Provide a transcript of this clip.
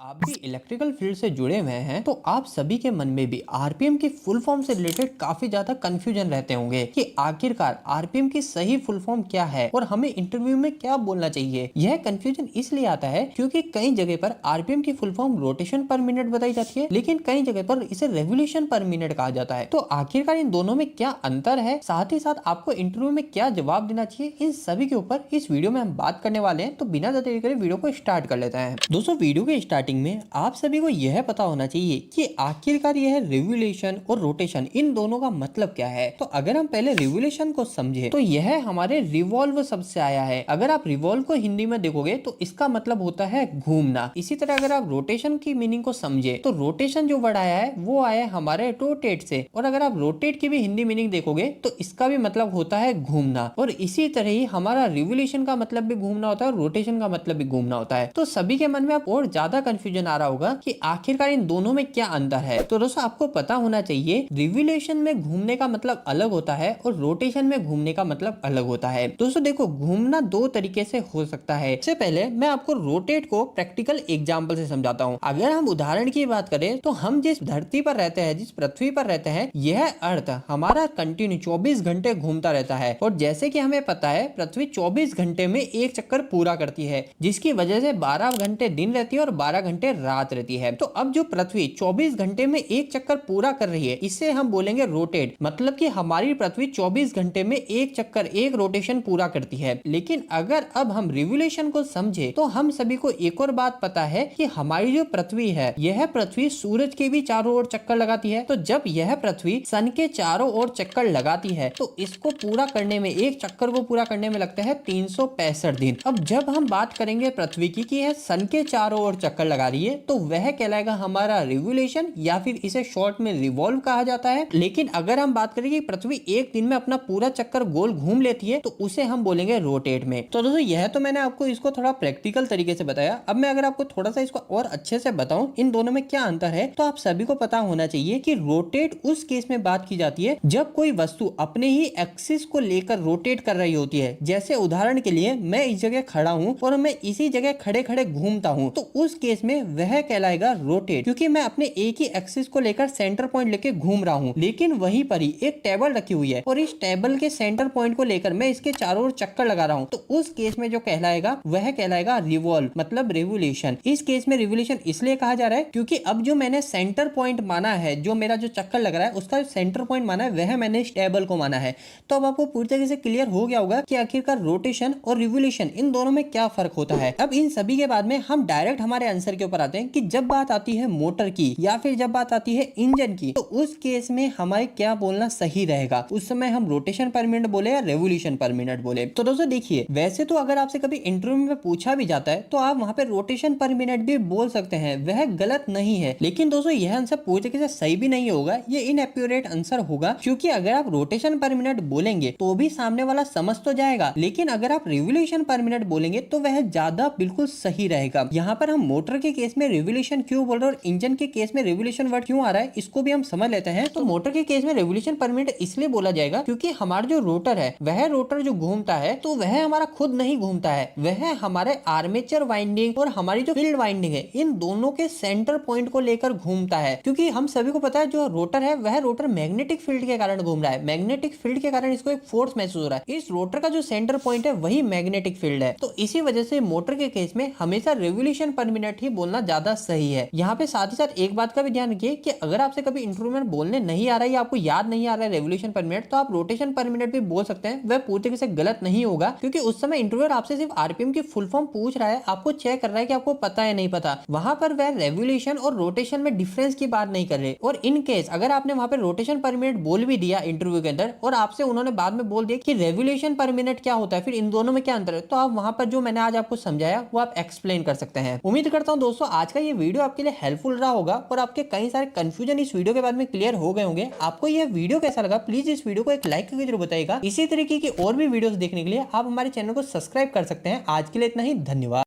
आप भी electrical field से जुड़े हुए हैं तो आप सभी के मन में भी आरपीएम की फुल फॉर्म से रिलेटेड काफी ज्यादा कंफ्यूजन रहते होंगे कि आखिरकार आरपीएम की सही फुल फॉर्म क्या है और हमें इंटरव्यू में क्या बोलना चाहिए। यह कंफ्यूजन इसलिए आता है क्योंकि कई जगह पर आरपीएम की फुल फॉर्म रोटेशन पर मिनट बताई जाती है, लेकिन कई जगह पर इसे रेवोल्यूशन पर मिनट कहा जाता है। तो आखिरकार इन दोनों में क्या अंतर है, साथ ही साथ आपको इंटरव्यू में क्या जवाब देना चाहिए, इन सभी के ऊपर इस वीडियो में हम बात करने वाले हैं। तो बिना ज्यादा देरी करे वीडियो को स्टार्ट कर लेते हैं। दोस्तों, वीडियो के स्टार्टिंग में आप सभी को यह पता होना चाहिए कि आखिरकार यह रिवोल्यूशन और रोटेशन इन दोनों का मतलब क्या है। तो अगर हम पहले रिवोल्यूशन को समझे तो यह हमारे रिवॉल्व शब्द से आया है। अगर आप रिवॉल्व को हिंदी में देखोगे तो इसका मतलब होता है घूमना। इसी तरह अगर आप रोटेशन की मीनिंग को समझे तो रोटेशन जो वर्ड आया है वो आया है हमारे रोटेट से, और अगर आप रोटेट की भी हिंदी मीनिंग देखोगे तो इसका भी मतलब होता है घूमना। और इसी तरह ही हमारा रिवोल्यूशन का मतलब भी घूमना होता है और रोटेशन का मतलब भी घूमना होता है। तो सभी के मन में अब और ज्यादा कंफ्यूजन आ रहा होगा कि आखिरकार इन दोनों में क्या अंतर है। तो दोस्तों, आपको पता होना चाहिए रिवोल्यूशन में घूमने का मतलब अलग होता है और रोटेशन में घूमने का मतलब अलग होता है। दोस्तों देखो, घूमना दो तरीके से हो सकता है। इससे पहले मैं आपको रोटेट को प्रैक्टिकल एग्जांपल से समझाता हूँ। अगर हम उदाहरण की बात करें तो हम जिस धरती पर रहते हैं, जिस पृथ्वी पर रहते हैं, यह अर्थ हमारा कंटिन्यू 24 घंटे घूमता रहता है। और जैसे कि हमें पता है पृथ्वी 24 घंटे में एक चक्कर पूरा करती है, जिसकी वजह से 12 घंटे दिन रहती है और 12 घंटे रात रहती है। तो अब जो पृथ्वी 24 घंटे में एक चक्कर पूरा कर रही है, इससे हम बोलेंगे रोटेट। मतलब कि हमारी पृथ्वी 24 घंटे में एक चक्कर, एक रोटेशन पूरा करती है। लेकिन अगर अब हम रिवोल्यूशन को समझे तो हम सभी को एक और बात पता है कि हमारी जो पृथ्वी है, यह पृथ्वी सूरज के भी चारों ओर चक्कर लगाती है। तो जब यह पृथ्वी सन के चारों ओर चक्कर लगाती है तो इसको पूरा करने में, एक चक्कर को पूरा करने में लगता है 365 दिन। अब जब हम बात करेंगे पृथ्वी की कि यह सन के चारों ओर चक्कर लगा रही है तो वह कहलाएगा हमारा रिवोल्यूशन, या फिर इसे शॉर्ट में रिवॉल्व कहा जाता है। लेकिन अगर हम बात करें कि पृथ्वी एक दिन में अपना पूरा चक्कर गोल घूम लेती है तो उसे हम बोलेंगे रोटेट में। तो दोस्तों, यह तो मैंने आपको इसको थोड़ा प्रैक्टिकल तरीके से बताया। अब मैं अगर आपको थोड़ा सा इसको और अच्छे से बताऊं इन दोनों में क्या अंतर है, तो आप सभी को पता होना चाहिए कि रोटेट उस केस में बात की जाती है जब कोई वस्तु अपने ही एक्सिस को लेकर रोटेट कर रही होती है। जैसे उदाहरण के लिए मैं इस जगह खड़ा हूं और मैं इसी जगह खड़े खड़े घूमता हूं, तो उस केस में वह कहलाएगा रोटेट, क्योंकि मैं अपने एक ही एक्सिस को लेकर सेंटर पॉइंट लेके घूम रहा हूं। लेकिन वहीं पर ही एक टेबल रखी हुई है और इस टेबल के सेंटर पॉइंट को लेकर मैं इसके चारों ओर चक्कर लगा रहा हूं, तो उस केस में जो कहलाएगा वह कहलाएगा रिवॉल्व, मतलब रिवोल्यूशन। इस केस में रिवोल्यूशन इसलिए कहा जा रहा है क्योंकि अब जो मैंने सेंटर पॉइंट माना है, जो मेरा जो चक्कर लग रहा है उसका सेंटर पॉइंट माना है, वह मैंने इस टेबल को माना है। तो अब आपको पूरी तरीके से क्लियर हो गया होगा कि आखिरकार रोटेशन और रिवोल्यूशन इन दोनों में क्या फर्क होता है। अब इन सभी के बाद में हम डायरेक्ट हमारे आंसर के ऊपर आते हैं कि जब बात आती है मोटर की या फिर जब बात आती है इंजन की, तो उस केस में हमारे क्या बोलना सही रहेगा। उस समय हम रोटेशन पर मिनट बोले या रेवोल्यूशन पर मिनट बोले। तो दोस्तों देखिए, वैसे तो अगर आपसे कभी इंटरव्यू में पूछा भी जाता है तो आप वहां पे रोटेशन पर मिनट भी बोल सकते हैं, वह गलत नहीं है। लेकिन दोस्तों, यह आंसर पूरी तरीके से सही भी नहीं होगा, ये इनएक्यूरेट आंसर होगा, क्योंकि अगर आप रोटेशन पर मिनट बोलेंगे तो भी सामने वाला समझ तो जाएगा, लेकिन अगर आप रिवोल्यूशन पर मिनट बोलेंगे तो वह ज्यादा बिल्कुल सही रहेगा। यहाँ पर हम मोटर के केस में रिवोल्यूशन क्यों बोल रहे हैं और इंजन के केस में रिवोल्यूशन वर्ड क्यों आ रहा है, इसको भी हम समझ लेते हैं। तो मोटर के केस में रिवोल्यूशन पर मिनट इसलिए बोला जाएगा क्योंकि हमारा जो रोटर है, वह रोटर जो घूमता है तो वह हमारा खुद नहीं घूमता है, वह हमारे आर्मेचर वाइंडिंग और हमारी जो फील्ड वाइंडिंग है, इन दोनों के सेंटर पॉइंट को लेकर घूमता है। क्योंकि हम सभी को पता है जो रोटर है वह रोटर मैग्नेटिक फील्ड के कारण घूम रहा है, मैग्नेटिक फील्ड के कारण इसको एक फोर्स महसूस हो रहा है। इस रोटर का जो सेंटर पॉइंट है वही मैग्नेटिक फील्ड है। तो इसी वजह से मोटर के केस में हमेशा रिवोल्यूशन पर मिनट ही बोलना ज्यादा सही है। यहाँ पे साथ ही साथ एक बात का भी ध्यान रखिए कि अगर आपसे कभी इंटरव्यू में बोलने नहीं आ रहा है या आपको याद नहीं आ रहा है रेवोल्यूशन पर मिनट, तो आप रोटेशन पर मिनट भी बोल सकते हैं। वह पूरी तरीके से गलत नहीं होगा, क्योंकि उस समय इंटरव्यूअर आपसे सिर्फ आरपीएम की फुल फॉर्म पूछ रहा है, आपको चेक कर रहा है कि आपको पता है नहीं पता। वहां पर वह रेवोल्यूशन और रोटेशन में डिफरेंस की बात नहीं कर रहे। और इन केस अगर आपने वहां पर रोटेशन पर मिनट बोल भी दिया इंटरव्यू के अंदर और आपसे उन्होंने बाद में बोल दिया कि रेवोल्यूशन पर मिनट क्या होता है, फिर इन दोनों में क्या अंतर है, तो आप वहां पर जो मैंने आज आपको समझाया वो आप एक्सप्लेन कर सकते हैं। उम्मीद करता हूं दोस्तों आज का ये वीडियो आपके लिए हेल्पफुल रहा होगा और आपके कई सारे कंफ्यूजन इस वीडियो के बाद में क्लियर हो गए होंगे। आपको यह वीडियो कैसा लगा, प्लीज इस वीडियो को एक लाइक करके जरूर बताइएगा। इसी तरीके की और भी वीडियोस देखने के लिए आप हमारे चैनल को सब्सक्राइब कर सकते हैं। आज के लिए इतना ही, धन्यवाद।